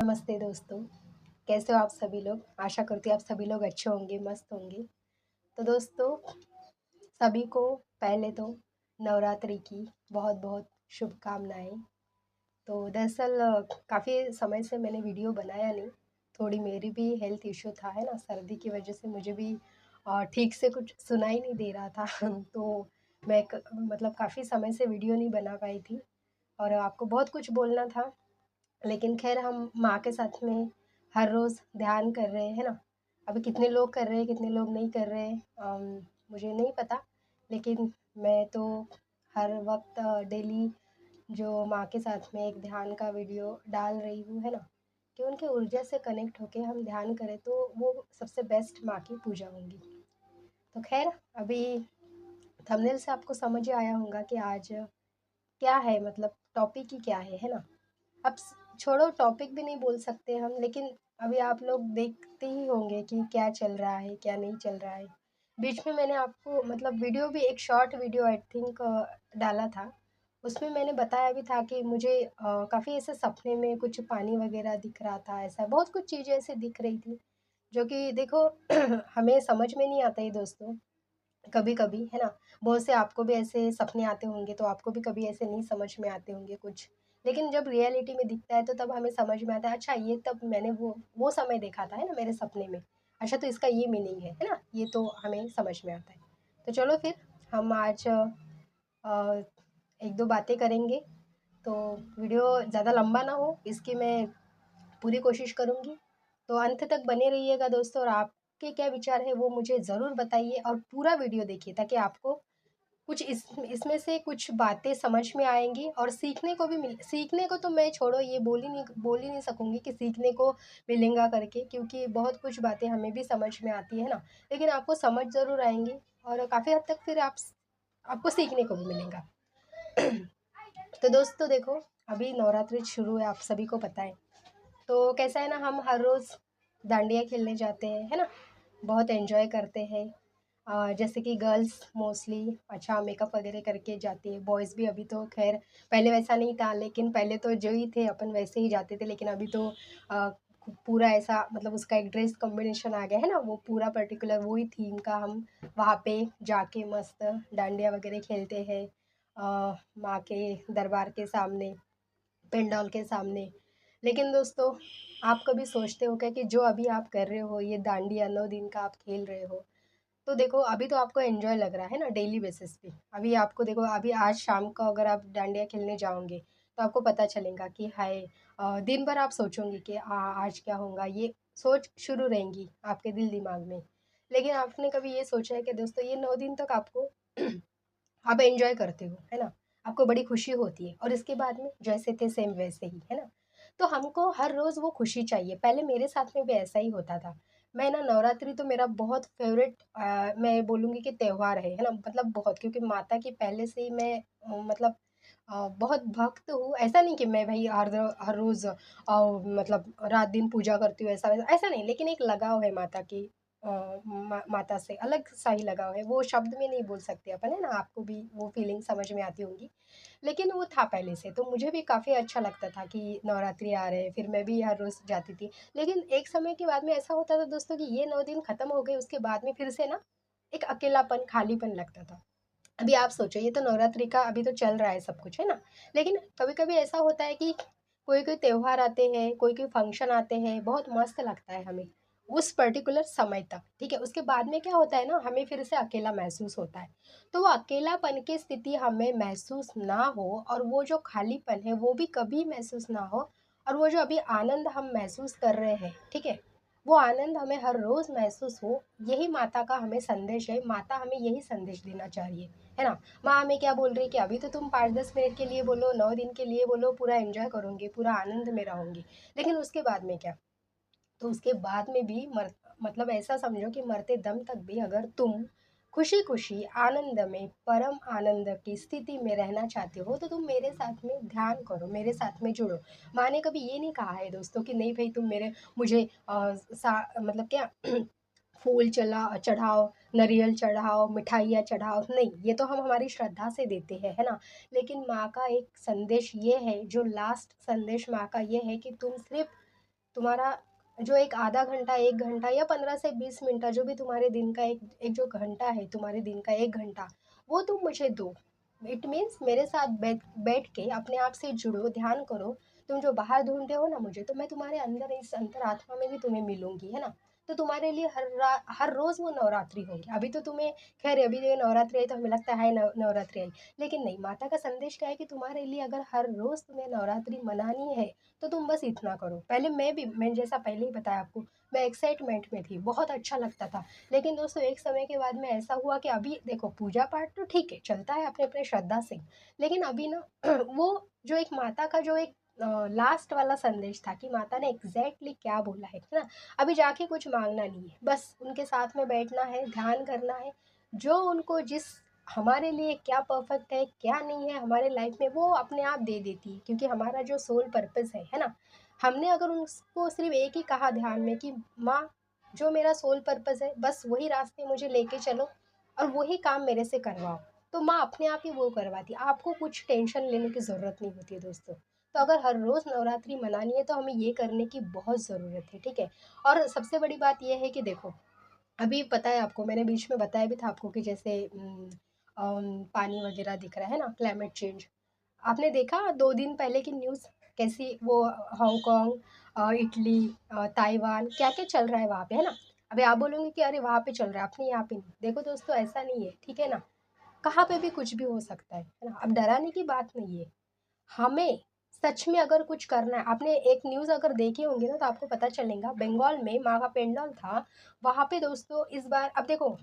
नमस्ते दोस्तों, कैसे हो आप सभी लोग? आशा करती हूँ आप सभी लोग अच्छे होंगे, मस्त होंगे। तो दोस्तों, सभी को पहले तो नवरात्रि की बहुत-बहुत शुभकामनाएँ। तो दरअसल काफ़ी समय से मैंने वीडियो बनाया नहीं, थोड़ी मेरी भी हेल्थ इश्यू था, है ना? सर्दी की वजह से मुझे भी ठीक से कुछ सुनाई नहीं दे रहा था। तो मैं मतलब काफ़ी समय से वीडियो नहीं बना पाई थी और आपको बहुत कुछ बोलना था। लेकिन ख़ैर हम माँ के साथ में हर रोज़ ध्यान कर रहे हैं, है ना? अभी कितने लोग कर रहे हैं, कितने लोग नहीं कर रहे हैं मुझे नहीं पता। लेकिन मैं तो हर वक़्त डेली जो माँ के साथ में एक ध्यान का वीडियो डाल रही हूँ, है ना? कि उनकी ऊर्जा से कनेक्ट होके हम ध्यान करें तो वो सबसे बेस्ट माँ की पूजा होगी। तो ख़ैर अभी थंबनेल से आपको समझ ही आया होगा कि आज क्या है, मतलब टॉपिक ही क्या है ना? अब छोड़ो, टॉपिक भी नहीं बोल सकते हम, लेकिन अभी आप लोग देखते ही होंगे कि क्या चल रहा है क्या नहीं चल रहा है। बीच में मैंने आपको मतलब वीडियो भी एक शॉर्ट वीडियो आई थिंक डाला था। उसमें मैंने बताया भी था कि मुझे काफ़ी ऐसे सपने में कुछ पानी वगैरह दिख रहा था, ऐसा बहुत कुछ चीज़ें ऐसे दिख रही थी जो कि देखो हमें समझ में नहीं आता ये दोस्तों, कभी कभी, है ना? बहुत से आपको भी ऐसे सपने आते होंगे तो आपको भी कभी ऐसे नहीं समझ में आते होंगे कुछ, लेकिन जब रियलिटी में दिखता है तो तब हमें समझ में आता है, अच्छा ये तब मैंने वो समय देखा था, है ना, मेरे सपने में। अच्छा तो इसका ये मीनिंग है ना? ये तो हमें समझ में आता है। तो चलो फिर हम आज एक दो बातें करेंगे। तो वीडियो ज़्यादा लंबा ना हो इसकी मैं पूरी कोशिश करूँगी। तो अंत तक बने रहिएगा दोस्तों, और आपके क्या विचार है वो मुझे ज़रूर बताइए और पूरा वीडियो देखिए ताकि आपको कुछ इसमें से कुछ बातें समझ में आएँगी और सीखने को भी मिल सीखने को तो मैं छोड़ो, ये बोल ही नहीं सकूँगी कि सीखने को मिलेगा करके, क्योंकि बहुत कुछ बातें हमें भी समझ में आती है ना, लेकिन आपको समझ ज़रूर आएँगी और काफ़ी हद तक फिर आपको सीखने को भी मिलेगा। तो दोस्तों देखो, अभी नवरात्रि शुरू है, आप सभी को पता है। तो कैसा है ना, हम हर रोज़ डांडिया खेलने जाते हैं, है ना? बहुत एन्जॉय करते हैं। जैसे कि गर्ल्स मोस्टली अच्छा मेकअप वगैरह करके जाती है, बॉयज़ भी अभी तो ख़ैर, पहले वैसा नहीं था, लेकिन पहले तो जो ही थे अपन वैसे ही जाते थे, लेकिन अभी तो अ, पूरा ऐसा मतलब उसका एक ड्रेस कॉम्बिनेशन आ गया है ना, वो पूरा पर्टिकुलर वही थीम का हम वहाँ पे जाके मस्त डांडिया वगैरह खेलते हैं माँ के दरबार के सामने, पेंडॉल के सामने। लेकिन दोस्तों, आप कभी सोचते हो क्या कि जो अभी आप कर रहे हो, ये डांडिया 9 दिन का आप खेल रहे हो, तो देखो अभी तो आपको एन्जॉय लग रहा है ना डेली बेसिस पे। अभी आपको देखो, अभी आज शाम को अगर आप डांडिया खेलने जाओगे, तो आपको पता चलेगा कि हाय, दिन भर आप सोचोगे कि आज क्या होगा, ये सोच शुरू रहेंगी आपके दिल-दिमाग में। लेकिन आपने कभी ये सोचा है कि दोस्तों ये 9 दिन तक आपको आप एन्जॉय करते हो, है ना? आपको बड़ी खुशी होती है और इसके बाद में जैसे थे सेम वैसे ही, है ना? तो हमको हर रोज़ वो खुशी चाहिए। पहले मेरे साथ में भी ऐसा ही होता था। मैं ना नवरात्रि तो मेरा बहुत फ़ेवरेट मैं बोलूँगी कि त्योहार है ना? मतलब बहुत, क्योंकि माता की पहले से ही मैं मतलब बहुत भक्त हूँ। ऐसा नहीं कि मैं भई हर रोज़ मतलब रात-दिन पूजा करती हूँ, ऐसा-वैसा, ऐसा नहीं, लेकिन एक लगाव है माता की अ, माता से अलग-सा ही लगाव है। वो शब्द में नहीं बोल सकते अपन, है ना? आपको भी वो फीलिंग समझ में आती होंगी। लेकिन वो था पहले से, तो मुझे भी काफ़ी अच्छा लगता था कि नवरात्रि आ रहे हैं, फिर मैं भी हर रोज़ जाती थी। लेकिन एक समय के बाद में ऐसा होता था दोस्तों कि ये 9 दिन खत्म हो गए, उसके बाद में फिर से ना एक अकेलापन, खालीपन लगता था। अभी आप सोचो, ये तो नवरात्रि का अभी तो चल रहा है सब कुछ, है ना? लेकिन कभी-कभी ऐसा होता है कि कोई-कोई त्योहार आते हैं, कोई-कोई फंक्शन आते हैं, बहुत मस्त लगता है हमें, उस पर्टिकुलर समय तक, ठीक है? उसके बाद में क्या होता है ना, हमें फिर से अकेला महसूस होता है। तो वो अकेलापन की स्थिति हमें महसूस ना हो और वो जो खालीपन है, वो भी कभी महसूस ना हो, और वो जो अभी आनंद हम महसूस कर रहे हैं, ठीक है? वो आनंद हमें हर रोज़ महसूस हो, यही माता का हमें संदेश है। माता हमें यही संदेश देना चाहिए, है ना? माँ हमें क्या बोल रही है कि अभी तो तुम 5-10 मिनट के लिए बोलो, 9 दिन के लिए बोलो, पूरा एन्जॉय करूँगी, पूरा आनंद में रहूँगी। लेकिन उसके बाद में क्या? तो उसके बाद में भी मतलब ऐसा समझो कि मरते दम तक भी अगर तुम खुशी-खुशी, आनंद में, परम आनंद की स्थिति में रहना चाहते हो, तो तुम मेरे साथ में ध्यान करो, मेरे साथ में जुड़ो। माँ ने कभी ये नहीं कहा है दोस्तों कि नहीं भई तुम मुझे मतलब क्या फूल चढ़ाओ, नारियल चढ़ाओ, मिठाइयाँ चढ़ाओ, नहीं, ये तो हम हमारी श्रद्धा से देते हैं, है ना? लेकिन माँ का एक संदेश ये है, जो लास्ट संदेश माँ का ये है कि तुम सिर्फ़ तुम्हारा जो एक आधा घंटा, 1 घंटा या 15 से 20 मिनट का जो भी तुम्हारे दिन का एक एक जो घंटा है, तुम्हारे दिन का 1 घंटा, वो तुम मुझे दो। इट मीन्स मेरे साथ बैठ बैठ के अपने आप से जुड़ो, ध्यान करो। तुम जो बाहर ढूँढते हो ना मुझे, तो मैं तुम्हारे अंदर इस अंतरात्मा में भी तुम्हें मिलूँगी, है ना? तो तुम्हारे लिए हर रोज़ वो नवरात्रि होगी। अभी तो तुम्हें ख़ैर अभी ये नवरात्रि आई तो हमें लगता है नवरात्रि आई, लेकिन नहीं, माता का संदेश क्या है कि तुम्हारे लिए अगर हर रोज़ तुम्हें नवरात्रि मनानी है, तो तुम बस इतना करो। पहले मैं जैसा पहले ही बताया आपको, मैं एक्साइटमेंट में थी, बहुत अच्छा लगता था। लेकिन दोस्तों एक समय के बाद में ऐसा हुआ कि अभी देखो पूजा पाठ तो ठीक है, चलता है अपने अपने श्रद्धा से। लेकिन अभी ना वो जो एक माता का जो एक लास्ट वाला संदेश था कि माता ने एग्जैक्टली क्या बोला है ना? अभी जाके कुछ मांगना नहीं है, बस उनके साथ में बैठना है, ध्यान करना है। जो उनको जिस हमारे लिए क्या परफेक्ट है, क्या नहीं है हमारे लाइफ में, वो अपने आप दे देती है, क्योंकि हमारा जो सोल पर्पस है ना? हमने अगर उसको सिर्फ एक ही कहा ध्यान में कि माँ, जो मेरा सोल पर्पस है बस वही रास्ते मुझे लेके चलो और वही काम मेरे से करवाओ, तो माँ अपने आप ही वो करवाती। आपको कुछ टेंशन लेने की ज़रूरत नहीं होती है दोस्तों। तो अगर हर रोज़ नवरात्रि मनानी है तो हमें ये करने की बहुत ज़रूरत है, ठीक है? और सबसे बड़ी बात ये है कि देखो, अभी पता है आपको, मैंने बीच में बताया भी था आपको कि जैसे पानी वगैरह दिख रहा है ना, क्लाइमेट चेंज। आपने देखा 2 दिन पहले की न्यूज़ कैसी वो, हांगकांग, इटली, ताइवान, क्या-क्या चल रहा है वहाँ पे, है ना? अभी आप बोलोगे कि अरे वहाँ पे चल रहा है, अपने यहाँ पे नहीं। देखो दोस्तों ऐसा नहीं है, ठीक है ना? कहाँ पे भी कुछ भी हो सकता है ना? अब डराने की बात नहीं है। हमें सच में अगर कुछ करना है, आपने एक न्यूज़ अगर देखी होंगी ना तो आपको पता चलेगा, बंगाल में माँ का पेंडल था, वहाँ पे दोस्तों इस बार अब देखो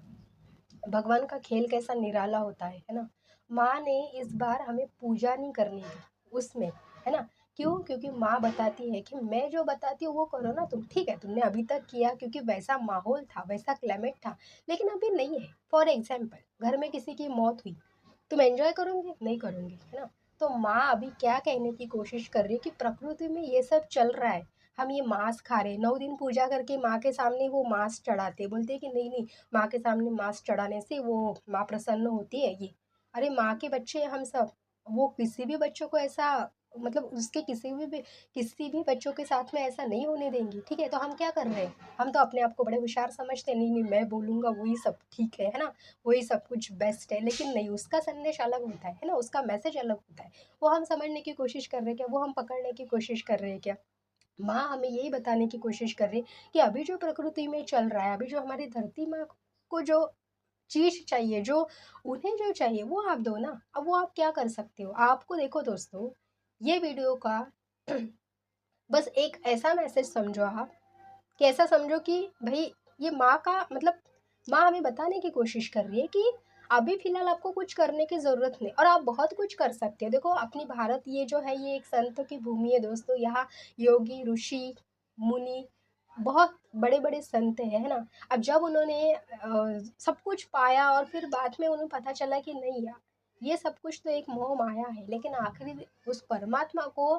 भगवान का खेल कैसा निराला होता है ना? माँ ने इस बार हमें पूजा नहीं करने दी उसमें, है ना? क्यों? क्योंकि माँ बताती है कि मैं जो बताती हूँ वो करो ना तुम, ठीक है तुमने अभी तक किया क्योंकि वैसा माहौल था, वैसा क्लाइमेट था, लेकिन अभी नहीं है। फॉर एग्जाम्पल घर में किसी की मौत हुई, तुम एंजॉय करोगे? नहीं करोगे, है ना? तो माँ अभी क्या कहने की कोशिश कर रही है कि प्रकृति में ये सब चल रहा है, हम ये मांस खा रहे हैं, 9 दिन पूजा करके माँ के सामने वो मांस चढ़ाते, बोलते हैं कि नहीं नहीं, माँ के सामने मांस चढ़ाने से वो माँ प्रसन्न होती है ये। अरे माँ के बच्चे हैं हम सब, वो किसी भी बच्चों को ऐसा, मतलब उसके किसी भी बच्चों के साथ में ऐसा नहीं होने देंगी, ठीक है? तो हम क्या कर रहे हैं? हम तो अपने आप को बड़े होशियार समझते हैं, नहीं नहीं मैं बोलूँगा वही सब ठीक है ना? वही सब कुछ बेस्ट है, लेकिन नहीं, उसका संदेश अलग होता है ना? उसका मैसेज अलग होता है। वो हम समझने की कोशिश कर रहे हैं क्या? वो हम पकड़ने की कोशिश कर रहे हैं क्या? माँ हमें यही बताने की कोशिश कर रही है कि अभी जो प्रकृति में चल रहा है, अभी जो हमारी धरती माँ को जो चीज़ चाहिए, जो उन्हें जो चाहिए वो आप दो ना। अब वो आप क्या कर सकते हो? आपको देखो दोस्तों, ये वीडियो का बस एक ऐसा मैसेज समझो आप, कि ऐसा समझो कि भई ये माँ का मतलब, माँ हमें बताने की कोशिश कर रही है कि अभी फ़िलहाल आपको कुछ करने की ज़रूरत नहीं, और आप बहुत कुछ कर सकते हो। देखो अपनी भारत ये जो है ये एक संतों की भूमि है दोस्तों, यहाँ योगी, ऋषि, मुनि, बहुत बड़े-बड़े संत हैं, है ना? अब जब उन्होंने सब कुछ पाया और फिर बाद में उन्हें पता चला कि नहीं यार, ये सब कुछ तो एक मोह माया है, लेकिन आखिरी उस परमात्मा को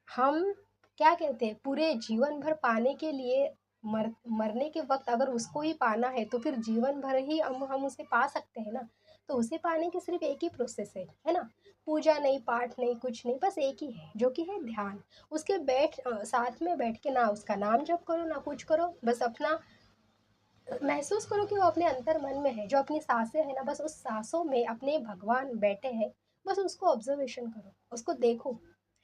हम क्या कहते हैं, पूरे जीवन भर पाने के लिए मरने के वक्त अगर उसको ही पाना है तो फिर जीवन भर ही हम उसे पा सकते हैं ना? तो उसे पाने की सिर्फ एक ही प्रोसेस है ना? पूजा नहीं, पाठ नहीं, कुछ नहीं, बस एक ही है जो कि है ध्यान। उसके साथ में बैठ के ना उसका नाम जप करो ना कुछ करो, बस अपना महसूस करो कि वो अपने अंतर मन में है, जो अपनी सांसें हैं ना, बस उस सांसों में अपने भगवान बैठे हैं। बस उसको ऑब्जर्वेशन करो, उसको देखो,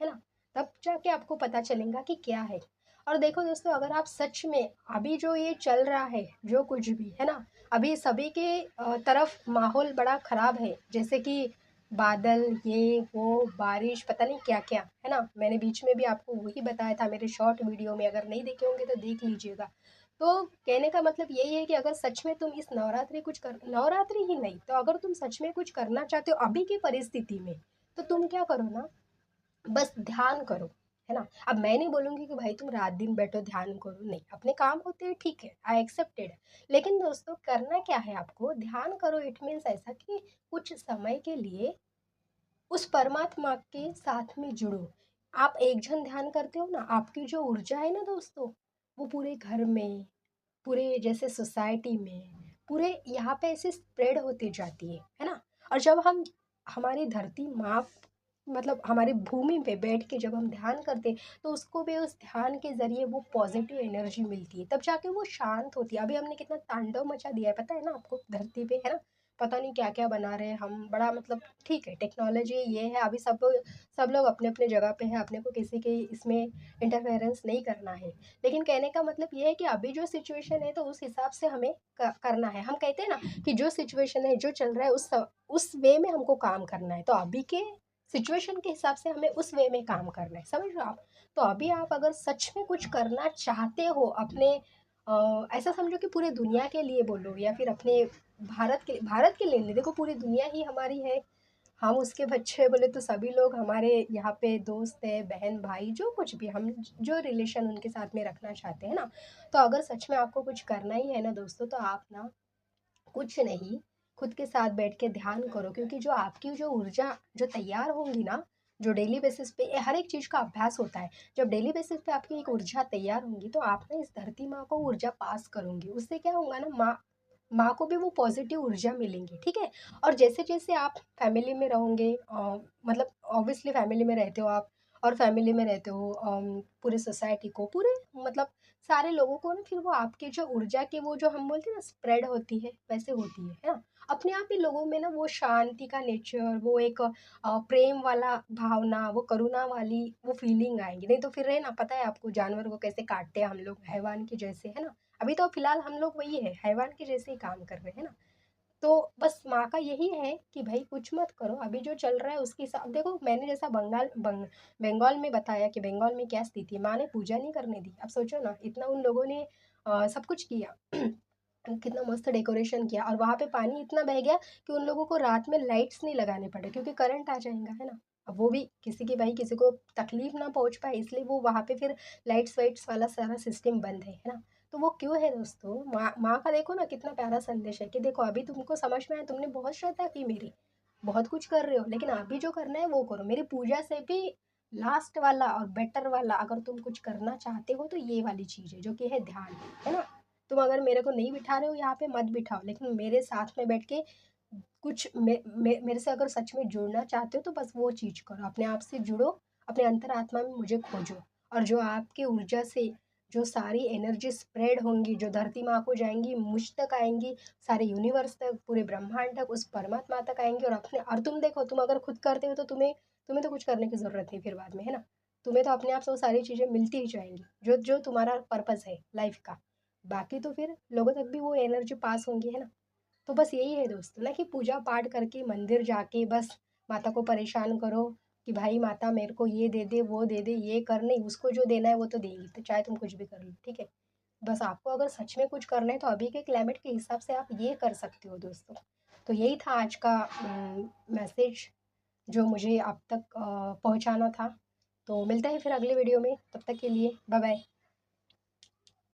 है ना? तब जाके आपको पता चलेगा कि क्या है। और देखो दोस्तों, अगर आप सच में अभी जो ये चल रहा है, जो कुछ भी है ना, अभी सभी के तरफ माहौल बड़ा खराब है, जैसे कि बादल, ये वो, बारिश, पता नहीं क्या क्या, है ना? मैंने बीच में भी आपको वही बताया था मेरे शॉर्ट वीडियो में, अगर नहीं देखे होंगे तो देख लीजिएगा। तो कहने का मतलब यही है कि अगर सच में तुम इस नवरात्रि ही नहीं, तो अगर तुम सच में कुछ करना चाहते हो अभी की परिस्थिति में, तो तुम क्या करो ना, बस ध्यान करो, है ना? अब मैं नहीं बोलूँगी कि भाई तुम रात दिन बैठो ध्यान करो, नहीं, अपने काम होते हैं, ठीक है, आई एक्सेप्टेड। लेकिन दोस्तों करना क्या है आपको? ध्यान करो, इट मीन्स ऐसा कि कुछ समय के लिए उस परमात्मा के साथ में जुड़ो। आप एक जन ध्यान करते हो ना, आपकी जो ऊर्जा है ना दोस्तों, वो पूरे घर में, पूरे जैसे सोसाइटी में, पूरे यहाँ पे ऐसे स्प्रेड होती जाती है ना? और जब हम हमारी धरती माँ मतलब हमारी भूमि पे बैठ के जब हम ध्यान करते हैं तो उसको भी उस ध्यान के ज़रिए वो पॉजिटिव एनर्जी मिलती है, तब जाके वो शांत होती है। अभी हमने कितना तांडव मचा दिया है पता है ना आपको धरती पे, है ना? पता नहीं क्या क्या बना रहे हैं हम, बड़ा मतलब ठीक है टेक्नोलॉजी ये है, अभी सब लोग अपने अपने जगह पे हैं, अपने को किसी के इसमें इंटरफेरेंस नहीं करना है। लेकिन कहने का मतलब ये है कि अभी जो सिचुएशन है तो उस हिसाब से हमें करना है। हम कहते हैं ना कि जो सिचुएशन है जो चल रहा है उस वे में हमको काम करना है, तो अभी के सिचुएशन के हिसाब से हमें उस वे में काम करना है, समझ रहे हो आप? तो अभी आप अगर सच में कुछ करना चाहते हो अपने ऐसा समझो कि पूरे दुनिया के लिए बोलो या फिर अपने भारत के लिए नहीं, देखो पूरी दुनिया ही हमारी है, हम उसके बच्चे बोले तो सभी लोग हमारे यहाँ पे दोस्त है, बहन भाई जो कुछ भी हम जो रिलेशन उनके साथ में रखना चाहते हैं ना। तो अगर सच में आपको कुछ करना ही है ना दोस्तों, तो आप ना कुछ नहीं, खुद के साथ बैठ के ध्यान करो, क्योंकि जो आपकी जो ऊर्जा जो तैयार होंगी ना, जो डेली बेसिस पे हर एक चीज़ का अभ्यास होता है, जब डेली बेसिस पे आपकी एक ऊर्जा तैयार होंगी तो आप ना इस धरती माँ को ऊर्जा पास करोगे, उससे क्या होगा ना, माँ माँ को भी वो पॉजिटिव ऊर्जा मिलेंगी, ठीक है? और जैसे जैसे आप फैमिली में रहोगे, मतलब ऑब्वियसली फैमिली में रहते हो आप, और फैमिली में रहते हो पूरे सोसाइटी को, पूरे मतलब सारे लोगों को ना, फिर वो आपकी जो ऊर्जा की वो जो हम बोलते हैं ना स्प्रेड होती है, वैसे होती है ना? अपने आप ही लोगों में ना वो शांति का नेचर, वो एक प्रेम वाला भावना, वो करुणा वाली वो फीलिंग आएंगी। नहीं तो फिर है ना, पता है आपको जानवर को कैसे काटते हैं हम लोग, हैवान के जैसे, है ना? अभी तो फिलहाल हम लोग वही है, हैवान के जैसे ही काम कर रहे हैं ना। तो बस माँ का यही है कि भाई कुछ मत करो, अभी जो चल रहा है उसके हिसाब, देखो मैंने जैसा बंगाल में बताया कि बंगाल में क्या स्थिति है, माँ ने पूजा नहीं करने दी। अब सोचो ना, इतना उन लोगों ने सब कुछ किया कितना मस्त डेकोरेशन किया, और वहाँ पे पानी इतना बह गया कि उन लोगों को रात में लाइट्स नहीं लगाने पड़े, क्योंकि करंट आ जाएगा, है ना? अब वो भी किसी की भाई किसी को तकलीफ ना पहुंच पाए, इसलिए वो वहाँ पे फिर लाइट्स वाइट्स वाला सारा सिस्टम बंद है ना? तो वो क्यों है दोस्तों, माँ का देखो ना कितना प्यारा संदेश है कि देखो अभी तुमको समझ में आया, तुमने बहुत श्रद्धा की मेरी, बहुत कुछ कर रहे हो, लेकिन अभी जो करना है वो करो, मेरी पूजा से भी लास्ट वाला और बेटर वाला अगर तुम कुछ करना चाहते हो तो ये वाली चीज़ है जो कि है ध्यान, है ना? तुम अगर मेरे को नहीं बिठा रहे हो यहाँ पे, मत बिठाओ, लेकिन मेरे साथ में बैठ के कुछ मेरे से अगर सच में जुड़ना चाहते हो तो बस वो चीज़ करो, अपने आप से जुड़ो, अपने अंतरात्मा में मुझे खोजो, और जो आपकी ऊर्जा से जो सारी एनर्जी स्प्रेड होंगी, जो धरती माँ को जाएंगी, मुझ तक आएंगी, सारे यूनिवर्स तक, पूरे ब्रह्मांड तक, उस परमात्मा तक आएंगी, और तुम देखो, तुम अगर खुद करते हो तो तुम्हें तुम्हें तो कुछ करने की ज़रूरत नहीं फिर बाद में, है ना? तुम्हें तो अपने आप से वो सारी चीज़ें मिलती ही जाएंगी जो जो तुम्हारा पर्पस है लाइफ का। बाकी तो फिर लोगों तक भी वो एनर्जी पास होंगी, है ना? तो बस यही है दोस्तों ना, कि पूजा पाठ करके मंदिर जाके बस माता को परेशान करो कि भाई माता मेरे को ये दे दे, वो दे दे, ये कर, नहीं उसको जो देना है वो तो देगी, तो चाहे तुम कुछ भी कर लो, ठीक है? बस आपको अगर सच में कुछ करना है तो अभी के क्लाइमेट के हिसाब से आप ये कर सकते हो दोस्तों। तो यही था आज का मैसेज जो मुझे आप तक पहुंचाना था। तो मिलते हैं फिर अगले वीडियो में, तब तक के लिए बाय बाय।